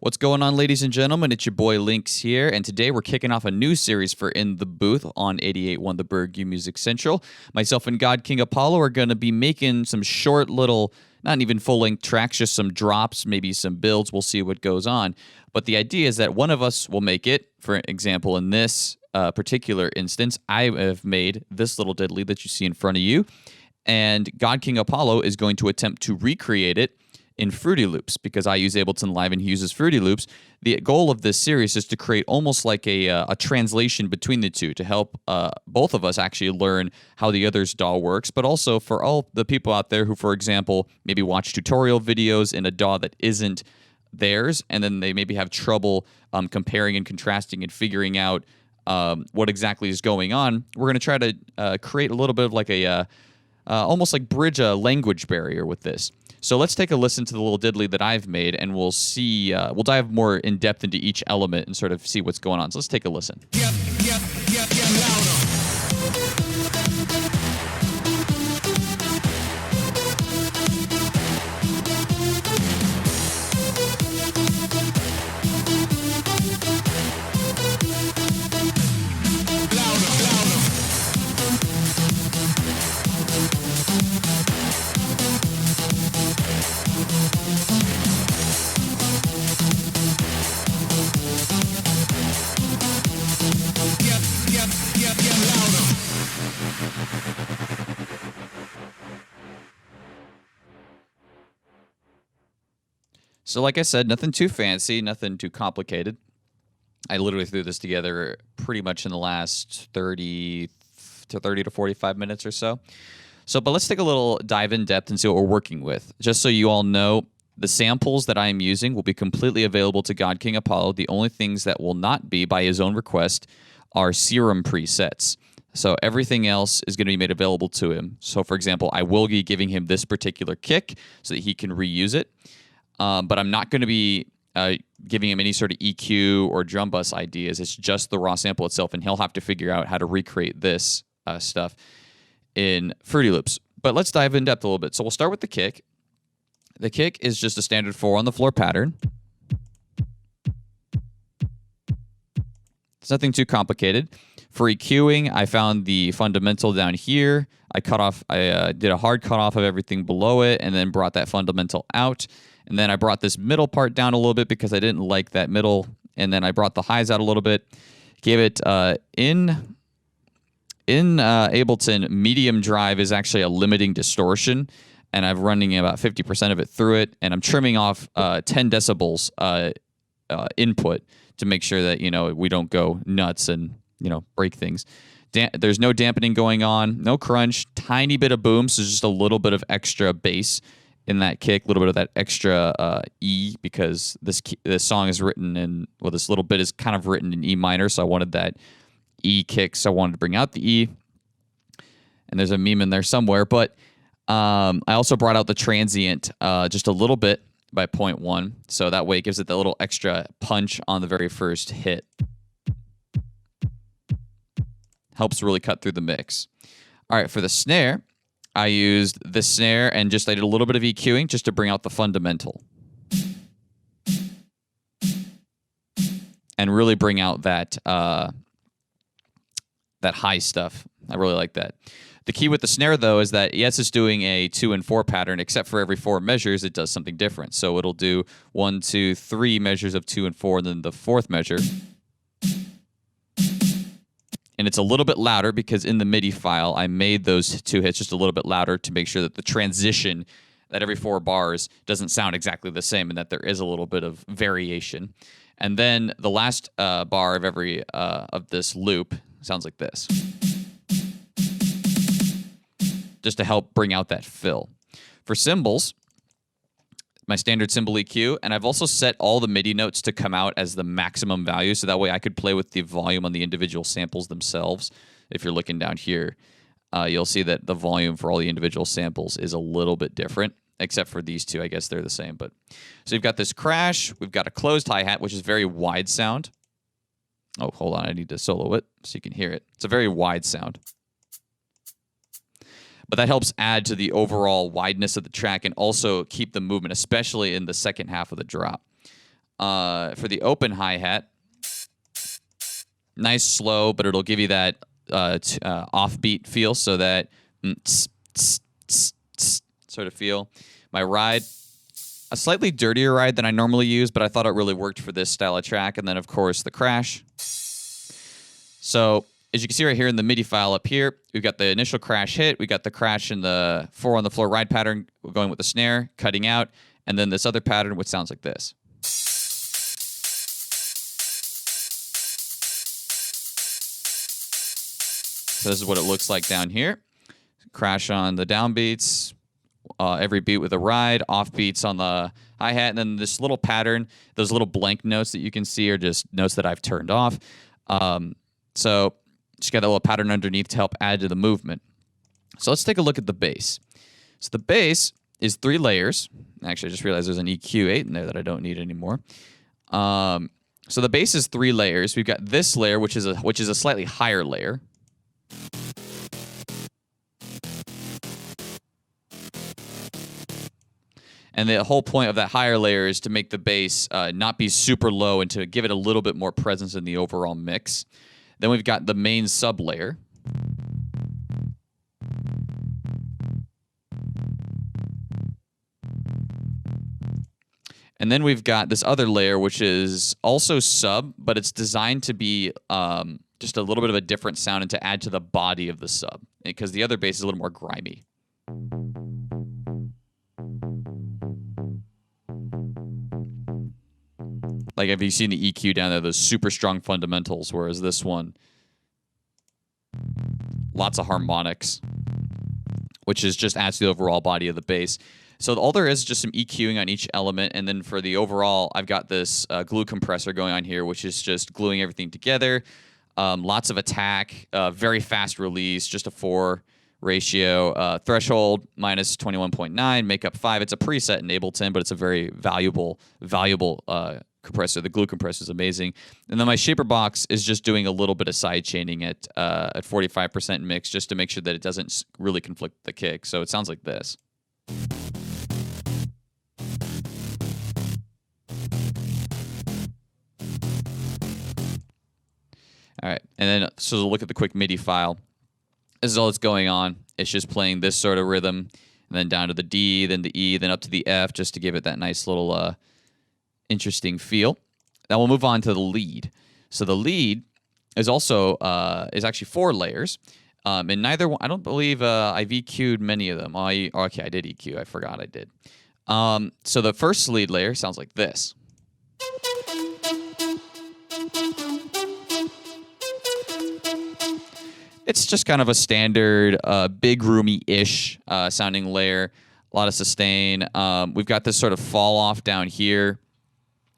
What's going on, ladies and gentlemen? It's your boy Lynx here, and today we're kicking off a new series for In the Booth on 88.1 The Berg Music Central. Myself and God King Apollo are going to be making some short little, not even full-length tracks, just some drops, maybe some builds. We'll see what goes on. But the idea is that one of us will make it. For example, in this particular instance, I have made this little diddly that you see in front of you, and God King Apollo is going to attempt to recreate it in Fruity Loops, because I use Ableton Live and he uses Fruity Loops. The goal of this series is to create almost like a translation between the two to help both of us actually learn how the other's DAW works, but also for all the people out there who, for example, maybe watch tutorial videos in a DAW that isn't theirs, and then they maybe have trouble comparing and contrasting and figuring out what exactly is going on. We're going to try to create a little bit of like a almost like bridge a language barrier with this. So let's take a listen to the little diddly that I've made, and we'll see. We'll dive more in depth into each element and sort of see what's going on. So let's take a listen. Louder. So like I said, nothing too fancy, nothing too complicated. I literally threw this together pretty much in the last 30 to 45 minutes or so. But let's take a little dive in depth and see what we're working with. Just so you all know, the samples that I am using will be completely available to God King Apollo. The only things that will not be, by his own request, are Serum presets. So everything else is going to be made available to him. So for example, I will be giving him this particular kick so that he can reuse it. But I'm not going to be giving him any sort of EQ or drum bus ideas. It's just the raw sample itself, and he'll have to figure out how to recreate this stuff in Fruity Loops. But let's dive in depth a little bit. So we'll start with the kick. The kick is just a standard 4-on-the-floor pattern. It's nothing too complicated. For EQing, I found the fundamental down here. I did a hard cutoff of everything below it, and then brought that fundamental out. And then I brought this middle part down a little bit because I didn't like that middle. And then I brought the highs out a little bit. Gave it in Ableton, medium drive is actually a limiting distortion. And I'm running about 50% of it through it. And I'm trimming off 10 decibels input to make sure that, we don't go nuts and, break things. There's no dampening going on, no crunch, tiny bit of boom. So just a little bit of extra bass in that kick, a little bit of that extra E, because this song is written in, well, this little bit is kind of written in E minor, so I wanted that E kick, so I wanted to bring out the E. And there's a meme in there somewhere, but I also brought out the transient just a little bit by 0.1, so that way it gives it that little extra punch on the very first hit. Helps really cut through the mix. All right, for the snare, I used the snare and I did a little bit of EQing just to bring out the fundamental. And really bring out that that high stuff. I really like that. The key with the snare, though, is that, yes, it's doing a 2 and 4 pattern, except for every 4 measures, it does something different. So it'll do 1, 2, 3 measures of 2 and 4, and then the 4th measure. And it's a little bit louder because in the MIDI file, I made those 2 hits just a little bit louder to make sure that the transition at every 4 bars doesn't sound exactly the same, and that there is a little bit of variation. And then the last bar of every of this loop sounds like this, just to help bring out that fill. For cymbals, my standard cymbal EQ, and I've also set all the MIDI notes to come out as the maximum value, so that way I could play with the volume on the individual samples themselves. If you're looking down here, you'll see that the volume for all the individual samples is a little bit different, except for these two. I guess they're the same. But so you've got this crash, we've got a closed hi-hat, which is very wide sound. Oh, hold on, I need to solo it so you can hear it. It's a very wide sound. But that helps add to the overall wideness of the track and also keep the movement, especially in the second half of the drop. for the open hi-hat, nice slow, but it'll give you that offbeat feel, so that sort of feel. My ride, a slightly dirtier ride than I normally use, but I thought it really worked for this style of track. And then, of course, the crash. So as you can see right here in the MIDI file up here, we've got the initial crash hit. We got the crash in the 4 on the floor ride pattern going with the snare, cutting out, and then this other pattern, which sounds like this. So this is what it looks like down here. Crash on the downbeats, every beat with a ride, off beats on the hi-hat, and then this little pattern, those little blank notes that you can see are just notes that I've turned off. So just got that little pattern underneath to help add to the movement. So let's take a look at the bass. So the bass is 3 layers. Actually, I just realized there's an EQ8 in there that I don't need anymore. So the bass is 3 layers. We've got this layer, which is a slightly higher layer. And the whole point of that higher layer is to make the bass not be super low and to give it a little bit more presence in the overall mix. Then we've got the main sub layer. And then we've got this other layer, which is also sub, but it's designed to be just a little bit of a different sound and to add to the body of the sub, because the other bass is a little more grimy. Like, have you seen the EQ down there, those super strong fundamentals, whereas this one, lots of harmonics, which is just adds to the overall body of the bass. So all there is just some EQing on each element, and then for the overall, I've got this glue compressor going on here, which is just gluing everything together. Lots of attack, very fast release, just a 4 ratio, threshold minus 21.9, makeup 5. It's a preset in Ableton, but it's a very valuable compressor. The glue compressor is amazing. And then my shaper box is just doing a little bit of side chaining at 45% mix, just to make sure that it doesn't really conflict with the kick. So it sounds like this. All right, and then so look at the quick MIDI file. This is all that's going on. It's just playing this sort of rhythm, and then down to the D, then the E, then up to the F, just to give it that nice little interesting feel. Now we'll move on to the lead. So the lead is also is actually 4 layers, and neither one, I don't believe I've EQ'd many of them. Okay, I did EQ. I forgot I did. So the first lead layer sounds like this. It's just kind of a standard, big roomy-ish sounding layer. A lot of sustain. We've got this sort of fall off down here,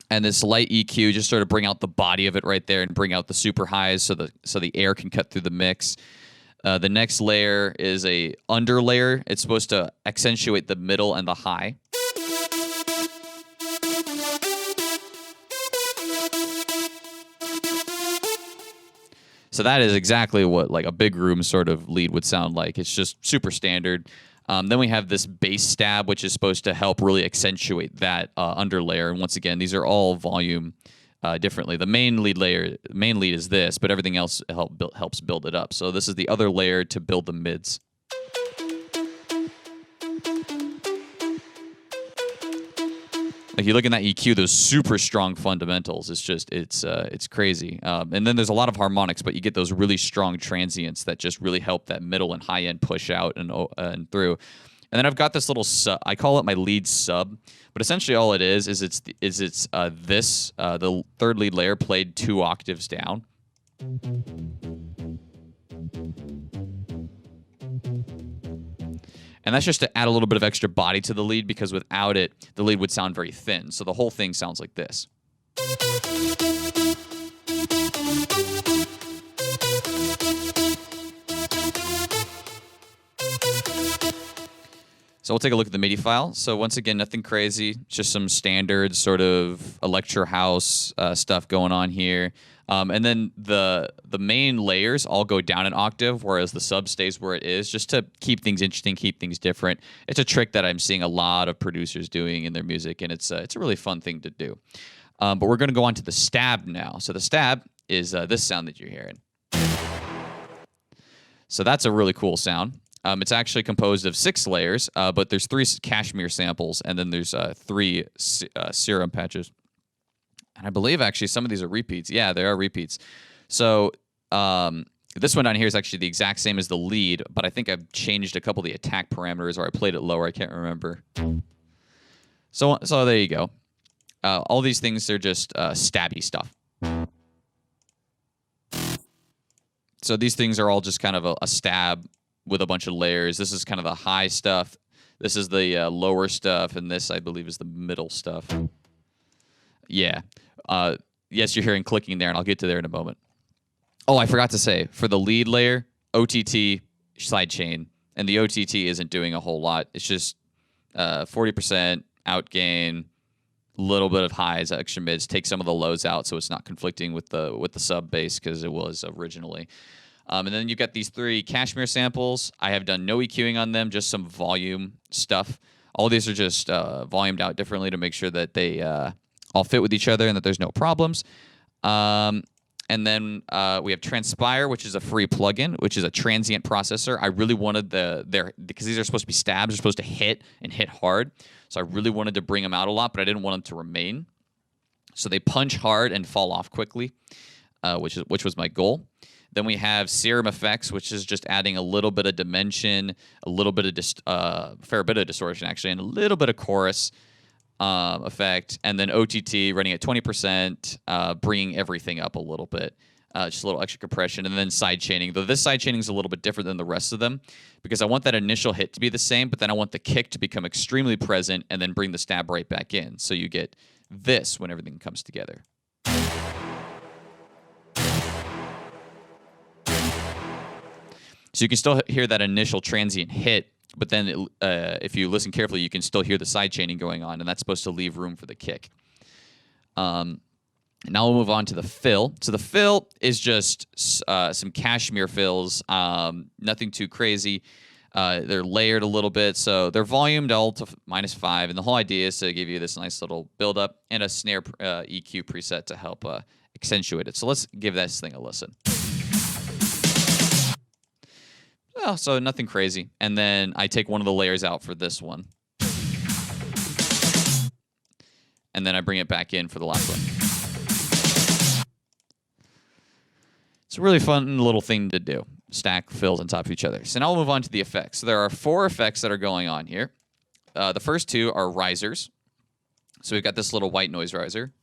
and this light EQ just sort of bring out the body of it right there and bring out the super highs so the air can cut through the mix. The next layer is a under layer. It's supposed to accentuate the middle and the high. So that is exactly what like a big room sort of lead would sound like. It's just super standard. Then we have this bass stab, which is supposed to help really accentuate that underlayer. And once again, these are all volume differently. The main lead is this, but everything else helps build it up. So this is the other layer to build the mids. Like you look in that EQ, those super strong fundamentals. It's just it's crazy. And then there's a lot of harmonics, but you get those really strong transients that just really help that middle and high end push out and through. And then I've got this little sub. I call it my lead sub, but essentially all it is it's the third lead layer played 2 octaves down. And that's just to add a little bit of extra body to the lead, because without it, the lead would sound very thin. So the whole thing sounds like this. So we'll take a look at the MIDI file. So once again, nothing crazy, just some standard sort of electro house stuff going on here. And then the main layers all go down an octave, whereas the sub stays where it is, just to keep things interesting, keep things different. It's a trick that I'm seeing a lot of producers doing in their music, and it's a really fun thing to do. But we're going to go on to the stab now. So the stab is this sound that you're hearing. So that's a really cool sound. It's actually composed of 6 layers, but there's 3 cashmere samples, and then there's 3 serum patches. And I believe actually some of these are repeats. Yeah, they are repeats. So this one down here is actually the exact same as the lead, but I think I've changed a couple of the attack parameters, or I played it lower. I can't remember. So there you go. All these things are just stabby stuff. So these things are all just kind of a stab with a bunch of layers. This is kind of the high stuff. This is the lower stuff, and this, I believe, is the middle stuff. Yeah. Yes, you're hearing clicking there, and I'll get to there in a moment. Oh, I forgot to say, for the lead layer, OTT, sidechain, and the OTT isn't doing a whole lot. It's just 40% outgain, a little bit of highs, extra mids, take some of the lows out so it's not conflicting with the sub bass because it was originally. And then you've got these 3 cashmere samples. I have done no EQing on them, just some volume stuff. All these are just volumed out differently to make sure that they all fit with each other and that there's no problems. And then we have Transpire, which is a free plugin, which is a transient processor. I really wanted because these are supposed to be stabs, they're supposed to hit and hit hard. So I really wanted to bring them out a lot, but I didn't want them to remain. So they punch hard and fall off quickly, which was my goal. Then we have Serum Effects, which is just adding a little bit of dimension, a little bit of fair bit of distortion actually, and a little bit of chorus effect, and then OTT running at 20%, bringing everything up a little bit, just a little extra compression, and then side chaining. Though this side chaining is a little bit different than the rest of them because I want that initial hit to be the same, but then I want the kick to become extremely present and then bring the stab right back in. So you get this when everything comes together. So you can still hear that initial transient hit, but then if you listen carefully, you can still hear the side chaining going on, and that's supposed to leave room for the kick. Now we'll move on to the fill. So the fill is just some cashmere fills, nothing too crazy. They're layered a little bit, so they're volumed all to -5, and the whole idea is to give you this nice little build-up and a snare EQ preset to help accentuate it. So let's give this thing a listen. Oh, so nothing crazy. And then I take one of the layers out for this one. And then I bring it back in for the last one. It's a really fun little thing to do. Stack fills on top of each other. So now we'll move on to the effects. So there are 4 effects that are going on here. The first 2 are risers. So we've got this little white noise riser.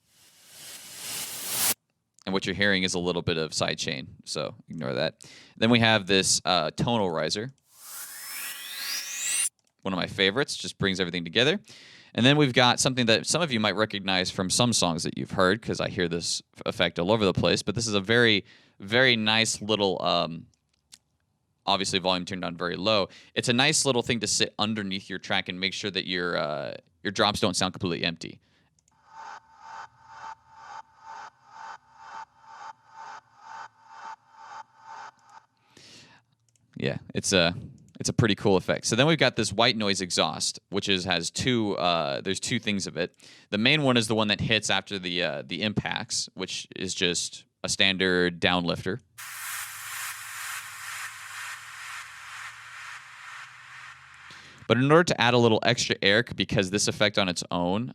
And what you're hearing is a little bit of sidechain, so ignore that. Then we have this tonal riser. One of my favorites, just brings everything together. And then we've got something that some of you might recognize from some songs that you've heard, because I hear this effect all over the place. But this is a very, very nice little, obviously volume turned down very low. It's a nice little thing to sit underneath your track and make sure that your drops don't sound completely empty. Yeah, it's a pretty cool effect. So then we've got this white noise exhaust, which has 2. There's 2 things of it. The main one is the one that hits after the impacts, which is just a standard downlifter. But in order to add a little extra air, because this effect on its own,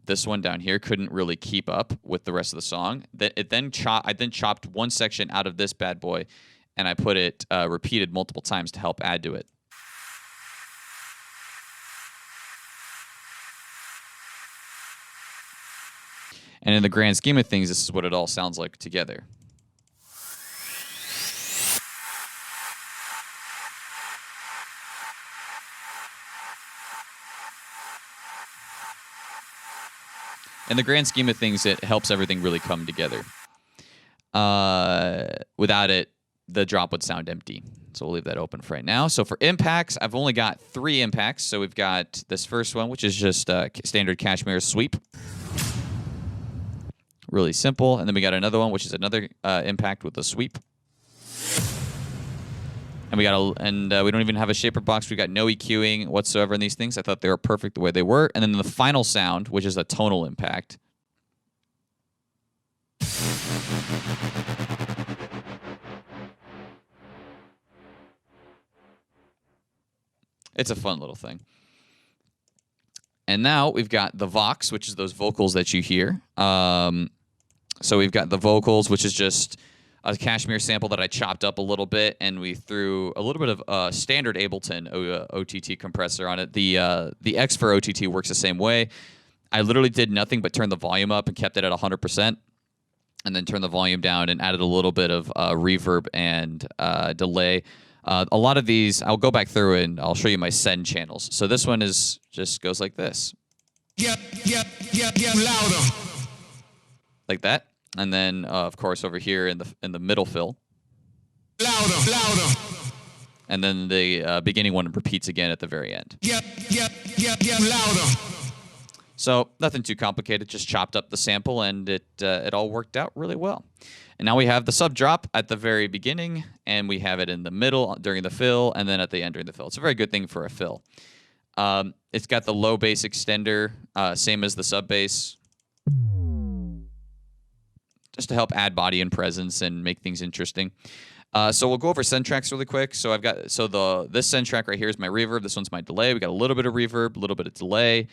this one down here couldn't really keep up with the rest of the song. I then chopped one section out of this bad boy, and I put it repeated multiple times to help add to it. And in the grand scheme of things, this is what it all sounds like together. In the grand scheme of things, it helps everything really come together. Without it, the drop would sound empty. So we'll leave that open for right now. So for impacts, I've only got 3 impacts. So we've got this first one, which is just standard cashmere sweep. Really simple. And then we got another one, which is another impact with a sweep. And we don't even have a shaper box. We got no EQing whatsoever in these things. I thought they were perfect the way they were. And then the final sound, which is a tonal impact. It's a fun little thing. And now we've got the Vox, which is those vocals that you hear. So we've got the vocals, which is just a Cashmere sample that I chopped up a little bit, and we threw a little bit of standard Ableton OTT compressor on it. The X for OTT works the same way. I literally did nothing but turn the volume up and kept it at 100%, and then turn the volume down and added a little bit of reverb and delay. A lot of these, I'll go back through and I'll show you my send channels. So this one is just goes like this. Get louder. Like that. And then, of course, over here in the middle fill. Louder. And then the beginning one repeats again at the very end. Get louder. So nothing too complicated, just chopped up the sample, and it all worked out really well. And now we have the sub drop at the very beginning, and we have it in the middle during the fill, and then at the end during the fill. It's a very good thing for a fill. It's got the low bass extender, same as the sub bass, just to help add body and presence and make things interesting. So we'll go over send tracks really quick. So I've got this send track right here is my reverb. This one's my delay. We got a little bit of reverb, a little bit of delay.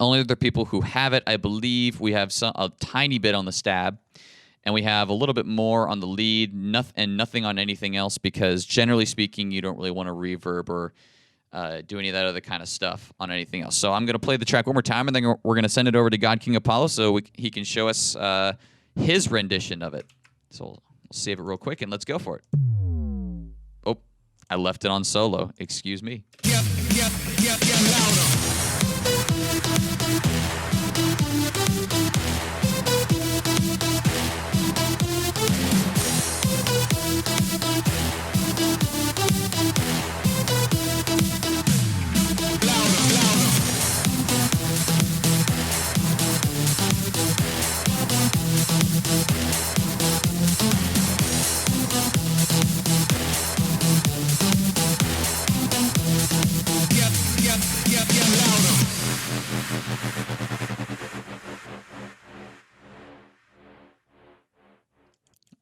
Only other people who have it, I believe, we have a tiny bit on the stab, and we have a little bit more on the lead, and nothing on anything else, because generally speaking, you don't really want to reverb or do any of that other kind of stuff on anything else. So I'm going to play the track one more time, and then we're going to send it over to God King Apollo so he can show us his rendition of it. So we'll save it real quick, and let's go for it. Oh, I left it on solo. Excuse me. Get louder.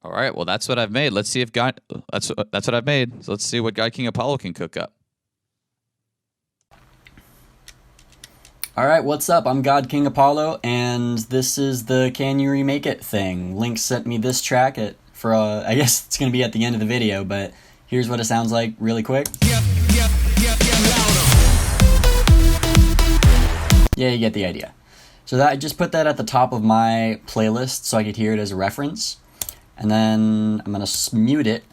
All right, well, that's what I've made. Let's see if that's what I've made. So let's see what God King Apollo can cook up. All right, what's up? I'm God King Apollo, and this is the Can You Remake It thing. Lynx sent me this track for I guess it's going to be at the end of the video, but here's what it sounds like really quick. Yeah, you get the idea. So I just put that at the top of my playlist so I could hear it as a reference. And then I'm going to mute it.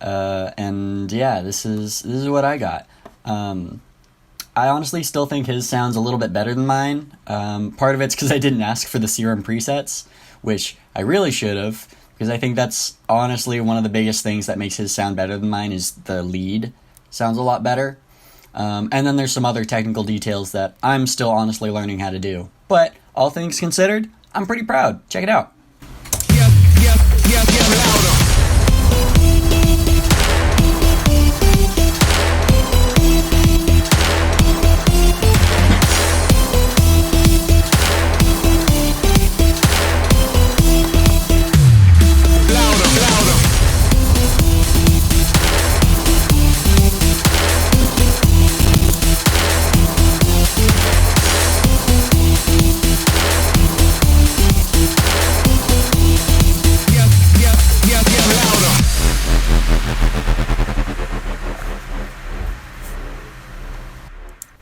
And yeah, this is what I got. I honestly still think his sounds a little bit better than mine. Part of it's because I didn't ask for the Serum presets, which I really should have, because I think that's honestly one of the biggest things that makes his sound better than mine is the lead sounds a lot better. And then there's some other technical details that I'm still honestly learning how to do. But all things considered, I'm pretty proud. Check it out. Get louder.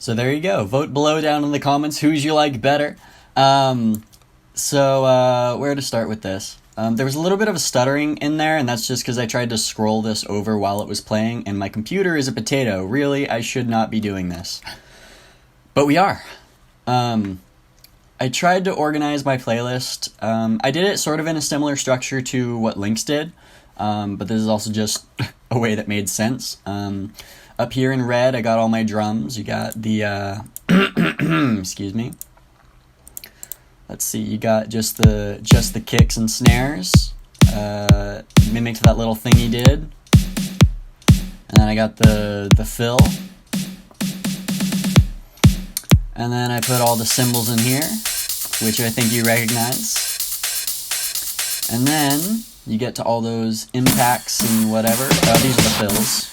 So there you go. Vote below down in the comments whose you like better. Where to start with this? There was a little bit of a stuttering in there, and that's just because I tried to scroll this over while it was playing, and my computer is a potato. Really, I should not be doing this. But we are. I tried to organize my playlist. I did it sort of in a similar structure to what Lynx did, but this is also just a way that made sense. Up here in red, I got all my drums. You got the, excuse me. Let's see, you got just the kicks and snares, mimicked that little thing he did. And then I got the fill. And then I put all the cymbals in here, which I think you recognize. And then you get to all those impacts and whatever. These are the fills.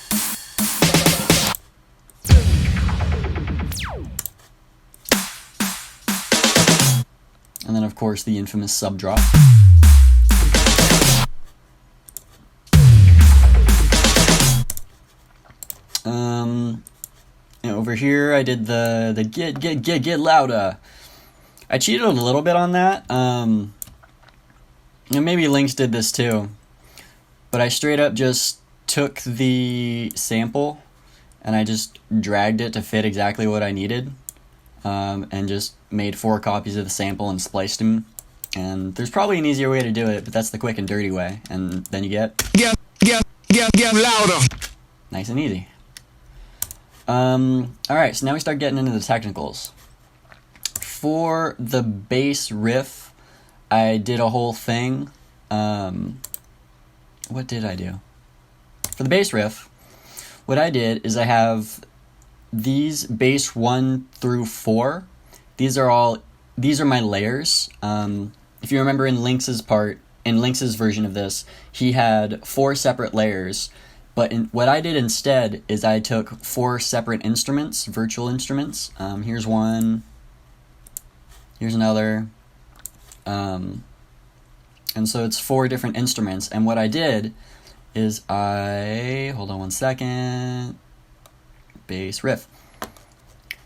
And then, of course, the infamous sub drop. Over here, I did the get louder. I cheated a little bit on that. And maybe Lynx did this too. But I straight up just took the sample and I just dragged it to fit exactly what I needed. And just made 4 copies of the sample and spliced them. And there's probably an easier way to do it, but that's the quick and dirty way. And then you get louder. Nice and easy. Alright, so now we start getting into the technicals. For the bass riff, I did a whole thing. What did I do? For the bass riff, what I did is I have these bass 1 through 4. These are my layers. If you remember in Lynx's version of this, he had 4 separate layers. But what I did instead is I took 4 separate instruments, virtual instruments. Here's one. Here's another. And so it's 4 different instruments. And what I did is hold on one second. Bass riff.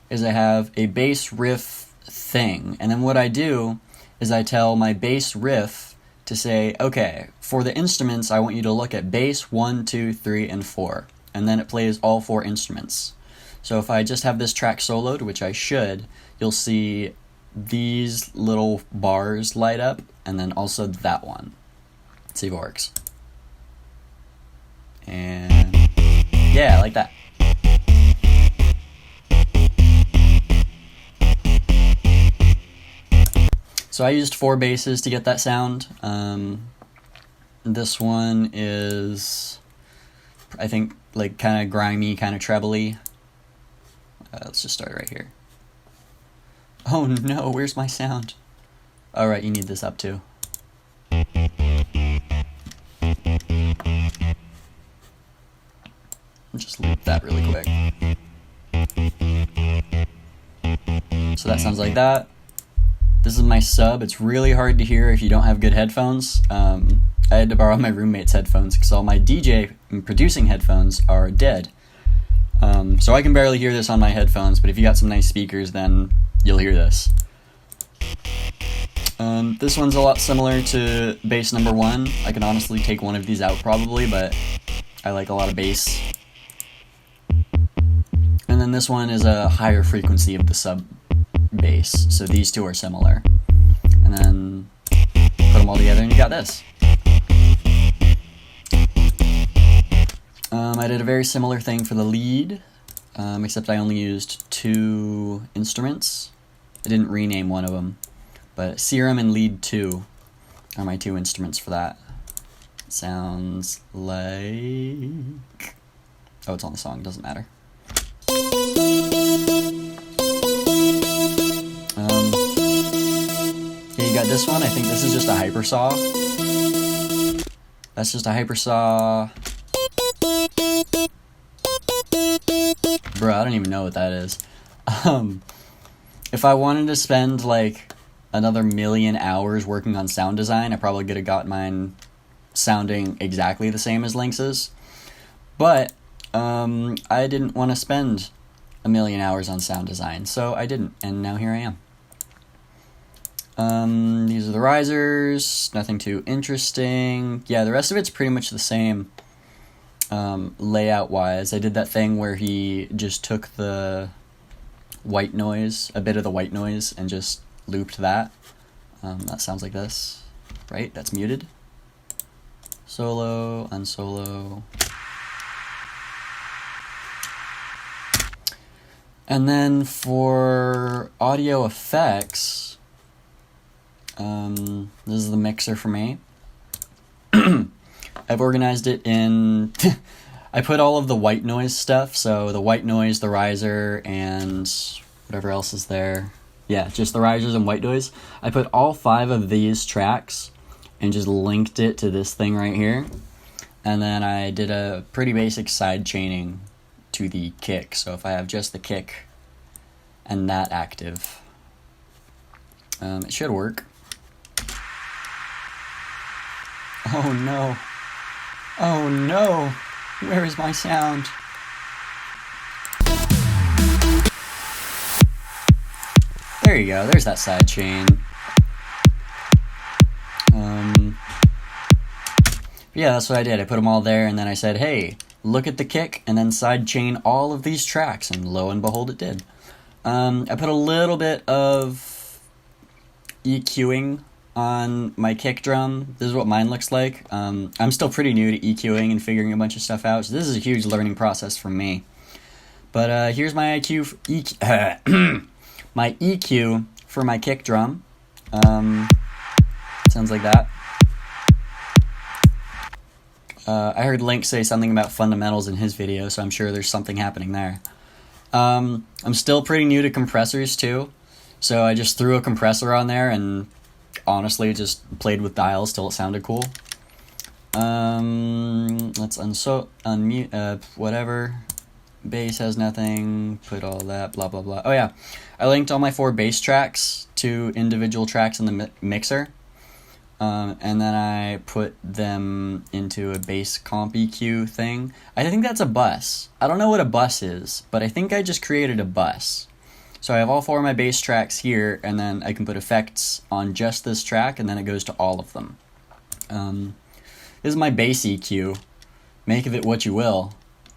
Is I have a bass riff thing. And then what I do is I tell my bass riff to say, okay, for the instruments, I want you to look at bass 1, 2, 3, and 4. And then it plays all 4 instruments. So if I just have this track soloed, which I should, you'll see these little bars light up, and then also that one. Let's see if it works. And yeah, like that. So I used 4 basses to get that sound. This one is, I think, like kind of grimy, kind of trebly. Let's just start right here. Oh no, where's my sound? Alright, you need this up too. Just loop that really quick. So that sounds like that. This is my sub. It's really hard to hear if you don't have good headphones. I had to borrow my roommate's headphones because all my DJ and producing headphones are dead. So I can barely hear this on my headphones, but if you got some nice speakers, then you'll hear this. This one's a lot similar to bass number 1. I can honestly take one of these out probably, but I like a lot of bass. And then this one is a higher frequency of the sub bass, so these two are similar. And then put them all together and you got this. I did a very similar thing for the lead, except I only used 2 instruments. I didn't rename one of them, but Serum and Lead 2 are my 2 instruments for that. It sounds like... Oh, it's on the song, doesn't matter. You got this one. I think this is just a hypersaw. That's just a hypersaw. Bro, I don't even know what that is. If I wanted to spend like another million hours working on sound design, I probably could have got mine sounding exactly the same as Lynx's. But I didn't want to spend a million hours on sound design, so I didn't, and now here I am. These are the risers, nothing too interesting. Yeah, the rest of it's pretty much the same layout-wise. I did that thing where he just took the white noise, a bit of the white noise, and just looped that. That sounds like this, right? That's muted. Solo, unsolo. And then for audio effects, this is the mixer for me. I've organized it in... I put all of the white noise stuff, so the white noise, the riser, and whatever else is there. Yeah, just the risers and white noise. I put all 5 of these tracks and just linked it to this thing right here. And then I did a pretty basic side chaining to the kick. So if I have just the kick and that active, it should work. Oh no. Oh no. Where is my sound? There you go. There's that side chain. Yeah, that's what I did. I put them all there, and then I said, hey, look at the kick, and then side chain all of these tracks, and lo and behold, it did. I put a little bit of EQing on my kick drum. This is what mine looks like. I'm still pretty new to EQing and figuring a bunch of stuff out, so this is a huge learning process for me. But here's my my EQ for my kick drum. Sounds like that. I heard Lynx say something about fundamentals in his video, so I'm sure there's something happening there. I'm still pretty new to compressors too, so I just threw a compressor on there and honestly just played with dials till it sounded cool. Let's unmute, whatever. Bass has nothing, put all that, blah blah blah. Oh yeah, I linked all my 4 bass tracks to individual tracks in the mixer. And then I put them into a bass comp EQ thing. I think that's a bus. I don't know what a bus is, but I think I just created a bus. So I have all 4 of my bass tracks here, and then I can put effects on just this track, and then it goes to all of them. This is my bass EQ. Make of it what you will,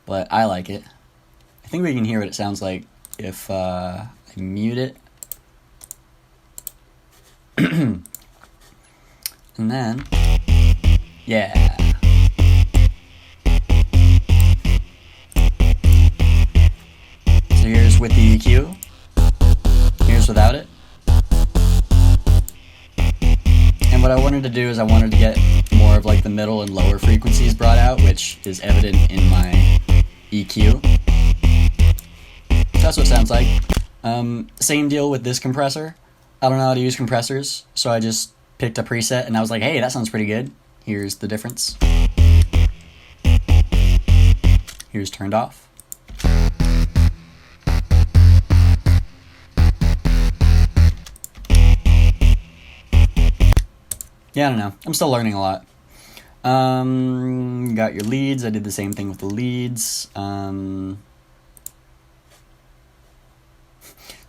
but I like it. I think we can hear what it sounds like if I mute it. And then, yeah. So here's with the EQ. Here's without it. And what I wanted to do is I wanted to get more of like the middle and lower frequencies brought out, which is evident in my EQ. So that's what it sounds like. Same deal with this compressor. I don't know how to use compressors, so I just picked a preset and I was like, hey, that sounds pretty good. Here's the difference. Here's turned off. Yeah, I don't know. I'm still learning a lot. Got your leads. I did the same thing with the leads.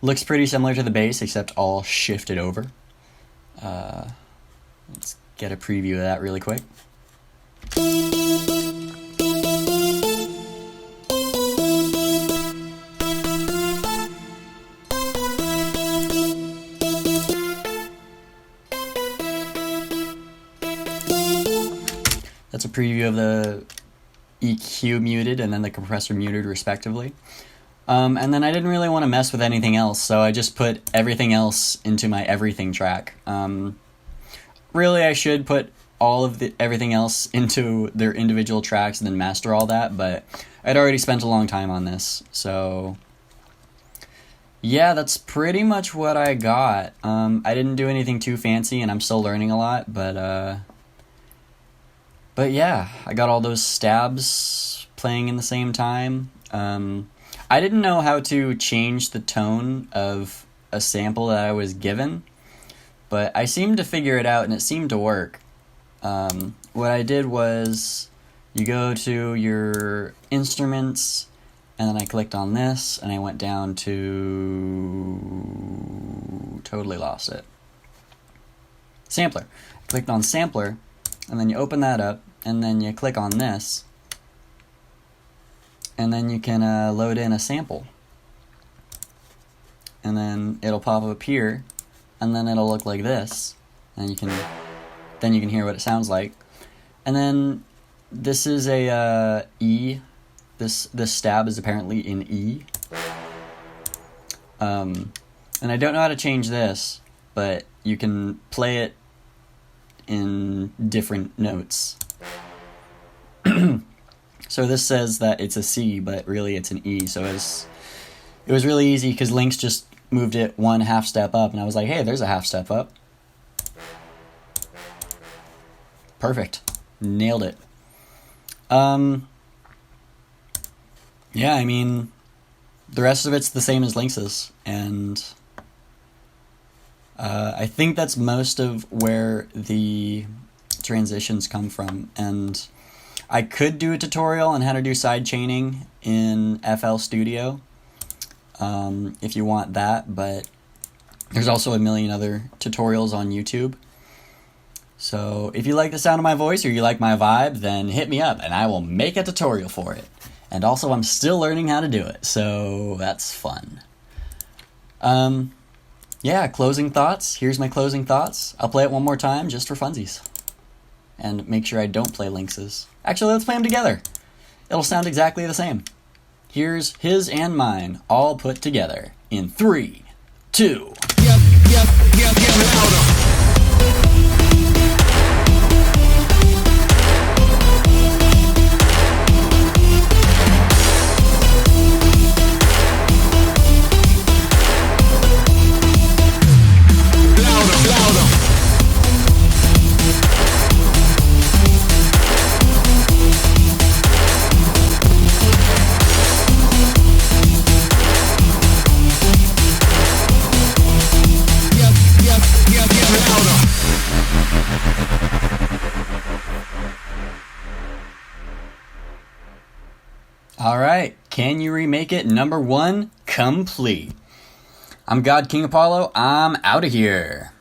Looks pretty similar to the bass, except all shifted over. Let's get a preview of that really quick. That's a preview of the EQ muted and then the compressor muted respectively. And then I didn't really want to mess with anything else, so I just put everything else into my everything track. Really, I should put all of everything else into their individual tracks and then master all that, but I'd already spent a long time on this, so yeah, that's pretty much what I got. I didn't do anything too fancy, and I'm still learning a lot, but yeah, I got all those stabs playing in the same time. I didn't know how to change the tone of a sample that I was given, but I seemed to figure it out and it seemed to work. What I did was you go to your instruments and then I clicked on this and I went down to totally lost it. Sampler. I clicked on sampler and then you open that up and then you click on this and then you can load in a sample. And then it'll pop up here and then it'll look like this, and you can hear what it sounds like. And then this is a E. This stab is apparently in E. And I don't know how to change this, but you can play it in different notes. So this says that it's a C, but really it's an E. So it was really easy because Lynx just moved it 1 half step up, and I was like, hey, there's a half step up. Perfect. Nailed it. Yeah, I mean, the rest of it's the same as Lynx's, and I think that's most of where the transitions come from. And I could do a tutorial on how to do side chaining in FL Studio, if you want that, but there's also a million other tutorials on YouTube. So if you like the sound of my voice or you like my vibe, then hit me up and I will make a tutorial for it. And also, I'm still learning how to do it, so that's fun. Yeah, closing thoughts. Here's my closing thoughts. I'll play it one more time just for funsies. And make sure I don't play Lynx's. Actually, let's play them together. It'll sound exactly the same. Here's his and mine all put together in 3, 2. Get louder. All right, Can You Remake It? Number 1, complete. I'm God King Apollo. I'm out of here.